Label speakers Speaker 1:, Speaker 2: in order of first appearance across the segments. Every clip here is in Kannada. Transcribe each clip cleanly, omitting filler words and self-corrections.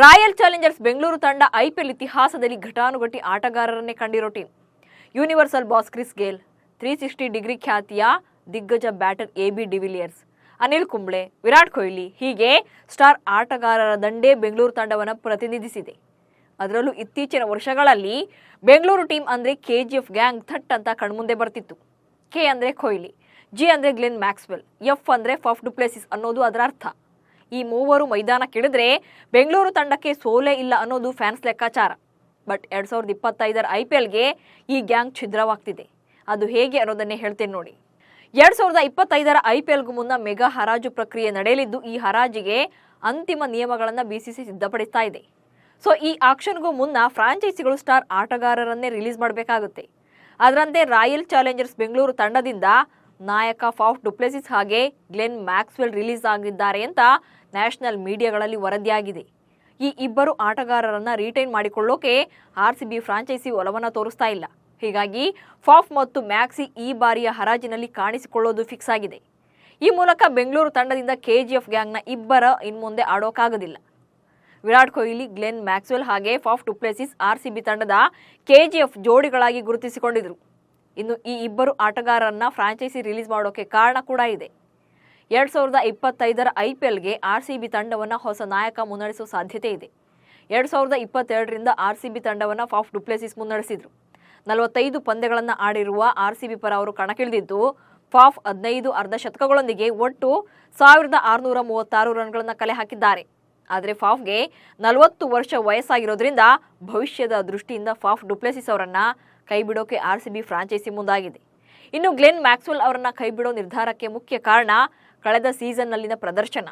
Speaker 1: ರಾಯಲ್ ಚಾಲೆಂಜರ್ಸ್ ಬೆಂಗಳೂರು ತಂಡ ಐಪಿಎಲ್ ಇತಿಹಾಸದಲ್ಲಿ ಘಟಾನುಘಟಿ ಆಟಗಾರರನ್ನೇ ಕಂಡಿರೋ team. Universal boss Chris Gayle, 360 degree ಖ್ಯಾತಿಯ ದಿಗ್ಗಜ batter AB de Villiers, Anil Kumble, Virat Kohli ಹೀಗೆ ಸ್ಟಾರ್ ಆಟಗಾರರ ದಂಡೇ ಬೆಂಗಳೂರು ತಂಡವನ್ನು ಪ್ರತಿನಿಧಿಸಿದೆ. ಅದರಲ್ಲೂ ಇತ್ತೀಚಿನ ವರ್ಷಗಳಲ್ಲಿ ಬೆಂಗಳೂರು ಟೀಮ್ ಅಂದರೆ ಕೆಜಿಎಫ್ ಗ್ಯಾಂಗ್ ಥಟ್ ಅಂತ ಕಣ್ಮುಂದೆ ಬರ್ತಿತ್ತು. ಕೆ ಅಂದರೆ ಕೊಹ್ಲಿ, ಜಿ ಅಂದರೆ ಗ್ಲೆನ್ ಮ್ಯಾಕ್ಸ್ವೆಲ್, ಎಫ್ ಅಂದರೆ ಫಫ್ ಡು ಪ್ಲೆಸಿಸ್ ಅನ್ನೋದು ಅದರ ಅರ್ಥ. ಈ ಮೂವರು ಮೈದಾನಕ್ಕಿಳಿದ್ರೆ ಬೆಂಗಳೂರು ತಂಡಕ್ಕೆ ಸೋಲೇ ಇಲ್ಲ ಅನ್ನೋದು ಫ್ಯಾನ್ಸ್ ಲೆಕ್ಕಾಚಾರ. ಬಟ್ 2025 IPLಗೆ ಈ ಗ್ಯಾಂಗ್ ಛಿದ್ರವಾಗ್ತಿದೆ. ಅದು ಹೇಗೆ ಅನ್ನೋದನ್ನೇ ಹೇಳ್ತೇನೆ ನೋಡಿ. 2025 IPLಗೂ ಮುನ್ನ ಮೆಗಾ ಹರಾಜು ಪ್ರಕ್ರಿಯೆ ನಡೆಯಲಿದ್ದು, ಈ ಹರಾಜಿಗೆ ಅಂತಿಮ ನಿಯಮಗಳನ್ನು BCCI ಸಿದ್ಧಪಡಿಸ್ತಾ ಇದೆ. ಸೊ ಈ ಆಕ್ಷನ್ಗೂ ಮುನ್ನ ಫ್ರಾಂಚೈಸಿಗಳು ಸ್ಟಾರ್ ಆಟಗಾರರನ್ನೇ ರಿಲೀಸ್ ಮಾಡಬೇಕಾಗುತ್ತೆ. ಅದರಂತೆ ರಾಯಲ್ ಚಾಲೆಂಜರ್ಸ್ ಬೆಂಗಳೂರು ತಂಡದಿಂದ ನಾಯಕ ಫಾಫ್ ಡು ಪ್ಲೆಸಿಸ್ ಹಾಗೆ ಗ್ಲೆನ್ ಮ್ಯಾಕ್ಸ್ವೆಲ್ ರಿಲೀಸ್ ಆಗಿದ್ದಾರೆ ಅಂತ ನ್ಯಾಷನಲ್ ಮೀಡಿಯಾಗಳಲ್ಲಿ ವರದಿಯಾಗಿದೆ. ಈ ಇಬ್ಬರು ಆಟಗಾರರನ್ನ ರಿಟೈನ್ ಮಾಡಿಕೊಳ್ಳೋಕೆ RCB ಫ್ರಾಂಚೈಸಿ ಒಲವನ್ನು ತೋರಿಸ್ತಾ ಇಲ್ಲ. ಹೀಗಾಗಿ ಫಾಫ್ ಮತ್ತು ಮ್ಯಾಕ್ಸಿ ಈ ಬಾರಿಯ ಹರಾಜಿನಲ್ಲಿ ಕಾಣಿಸಿಕೊಳ್ಳೋದು ಫಿಕ್ಸ್ ಆಗಿದೆ. ಈ ಮೂಲಕ ಬೆಂಗಳೂರು ತಂಡದಿಂದ KGF ಗ್ಯಾಂಗ್ನ ಇಬ್ಬರ ಇನ್ಮುಂದೆ ಆಡೋಕ್ಕಾಗೋದಿಲ್ಲ. ವಿರಾಟ್ ಕೊಹ್ಲಿ, ಗ್ಲೆನ್ ಮ್ಯಾಕ್ಸ್ವೆಲ್ ಹಾಗೆ ಫಾಫ್ ಡು ಪ್ಲೆಸಿಸ್ RCB ತಂಡದ KGF ಜೋಡಿಗಳಾಗಿ ಗುರುತಿಸಿಕೊಂಡಿದ್ರು. ಇನ್ನು ಈ ಇಬ್ಬರು ಆಟಗಾರರನ್ನ ಫ್ರಾಂಚೈಸಿ ರಿಲೀಸ್ ಮಾಡೋಕೆ ಕಾರಣ ಕೂಡ ಇದೆ. 2025 IPLಗೆ RCB ತಂಡವನ್ನು ಹೊಸ ನಾಯಕ ಮುನ್ನಡೆಸುವ ಸಾಧ್ಯತೆ ಇದೆ. 2022ರಿಂದ RCB ತಂಡವನ್ನು ಫಾಫ್ ಡು ಪ್ಲೆಸಿಸ್ ಮುನ್ನಡೆಸಿದ್ರು. 45 ಪಂದ್ಯಗಳನ್ನು ಆಡಿರುವ RCB ಪರ ಅವರು ಕಣಕ್ಕಿಳಿದಿದ್ದು, ಫಾಫ್ 15 ಅರ್ಧ ಶತಕಗಳೊಂದಿಗೆ ಒಟ್ಟು 1636 ರನ್ಗಳನ್ನು ಕಲೆ ಹಾಕಿದ್ದಾರೆ. ಆದರೆ ಫಾಫ್ಗೆ 40 ವರ್ಷ ವಯಸ್ಸಾಗಿರೋದ್ರಿಂದ ಭವಿಷ್ಯದ ದೃಷ್ಟಿಯಿಂದ ಫಾಫ್ ಡು ಪ್ಲೆಸಿಸ್ ಅವರನ್ನ ಕೈಬಿಡೋಕೆ RCB ಫ್ರಾಂಚೈಸಿ ಮುಂದಾಗಿದೆ. ಇನ್ನು ಗ್ಲೆನ್ ಮ್ಯಾಕ್ಸ್ವೆಲ್ ಅವರನ್ನ ಕೈಬಿಡೋ ನಿರ್ಧಾರಕ್ಕೆ ಮುಖ್ಯ ಕಾರಣ ಕಳೆದ ಸೀಸನ್ನಲ್ಲಿನ ಪ್ರದರ್ಶನ.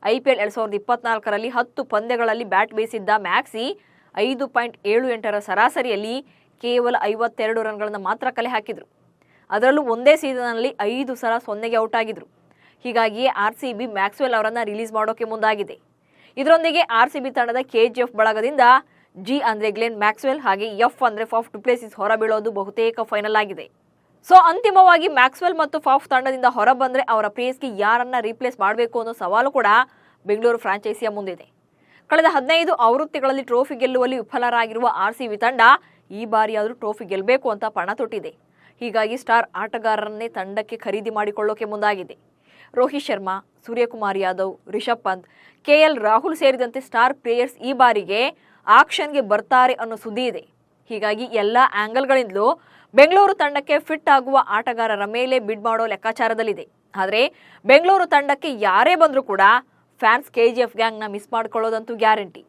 Speaker 1: IPL 2024ರಲ್ಲಿ 10 ಪಂದ್ಯಗಳಲ್ಲಿ ಬ್ಯಾಟ್ ಬೀಸಿದ್ದ ಮ್ಯಾಕ್ಸಿ 5.78 ಸರಾಸರಿಯಲ್ಲಿ ಕೇವಲ 52 ರನ್ಗಳನ್ನು ಮಾತ್ರ ಕಲೆ ಹಾಕಿದ್ರು. ಅದರಲ್ಲೂ ಒಂದೇ ಸೀಸನ್ನಲ್ಲಿ 5 ಸಲ 0ಗೆ ಔಟ್ ಆಗಿದ್ರು. ಹೀಗಾಗಿಯೇ RCB ಮ್ಯಾಕ್ಸ್ವೆಲ್ ಅವರನ್ನ ರಿಲೀಸ್ ಮಾಡೋಕೆ ಮುಂದಾಗಿದೆ. ಇದರೊಂದಿಗೆ RCB ತಂಡದ KGF ಬಳಗದಿಂದ G ಅಂದರೆ ಗ್ಲೆನ್ ಮ್ಯಾಕ್ಸ್ವೆಲ್ ಹಾಗೆ F ಅಂದರೆ ಫಾಫ್ ಡು ಪ್ಲೆಸಿಸ್ ಹೊರಬೀಳೋದು ಬಹುತೇಕ ಫೈನಲ್ ಆಗಿದೆ. ಸೊ ಅಂತಿಮವಾಗಿ ಮ್ಯಾಕ್ಸ್ವೆಲ್ ಮತ್ತು ಫಾಫ್ ತಂಡದಿಂದ ಹೊರಬಂದ್ರೆ ಅವರ ಪ್ಲೇಸ್ಗೆ ಯಾರನ್ನ ರೀಪ್ಲೇಸ್ ಮಾಡಬೇಕು ಅನ್ನೋ ಸವಾಲು ಕೂಡ ಬೆಂಗಳೂರು ಫ್ರಾಂಚೈಸಿಯ ಮುಂದಿದೆ. ಕಳೆದ 15 ಆವೃತ್ತಿಗಳಲ್ಲಿ ಟ್ರೋಫಿ ಗೆಲ್ಲುವಲ್ಲಿ ವಿಫಲರಾಗಿರುವ RCB ತಂಡ ಈ ಬಾರಿಯಾದರೂ ಟ್ರೋಫಿ ಗೆಲ್ಲಬೇಕು ಅಂತ ಪಣ ತೊಟ್ಟಿದೆ. ಹೀಗಾಗಿ ಸ್ಟಾರ್ ಆಟಗಾರರನ್ನೇ ತಂಡಕ್ಕೆ ಖರೀದಿ ಮಾಡಿಕೊಳ್ಳೋಕೆ ಮುಂದಾಗಿದೆ. ರೋಹಿತ್ ಶರ್ಮಾ, ಸೂರ್ಯಕುಮಾರ್ ಯಾದವ್, ರಿಷಬ್ ಪಂತ್, KL ರಾಹುಲ್ ಸೇರಿದಂತೆ ಸ್ಟಾರ್ ಪ್ಲೇಯರ್ಸ್ ಈ ಬಾರಿಗೆ ಆಕ್ಷನ್ಗೆ ಬರ್ತಾರೆ ಅನ್ನೋ ಸುದ್ದಿ ಇದೆ. ಹೀಗಾಗಿ ಎಲ್ಲ ಆಂಗಲ್ಗಳಿಂದಲೂ ಬೆಂಗಳೂರು ತಂಡಕ್ಕೆ ಫಿಟ್ ಆಗುವ ಆಟಗಾರರ ಮೇಲೆ ಬಿಡ್ ಮಾಡೋ ಲೆಕ್ಕಾಚಾರದಲ್ಲಿದೆ. ಆದರೆ ಬೆಂಗಳೂರು ತಂಡಕ್ಕೆ ಯಾರೇ ಬಂದರೂ ಕೂಡ ಫ್ಯಾನ್ಸ್ KGF ಗ್ಯಾಂಗ್ನ ಮಿಸ್ ಮಾಡ್ಕೊಳ್ಳೋದಂತೂ ಗ್ಯಾರಂಟಿ.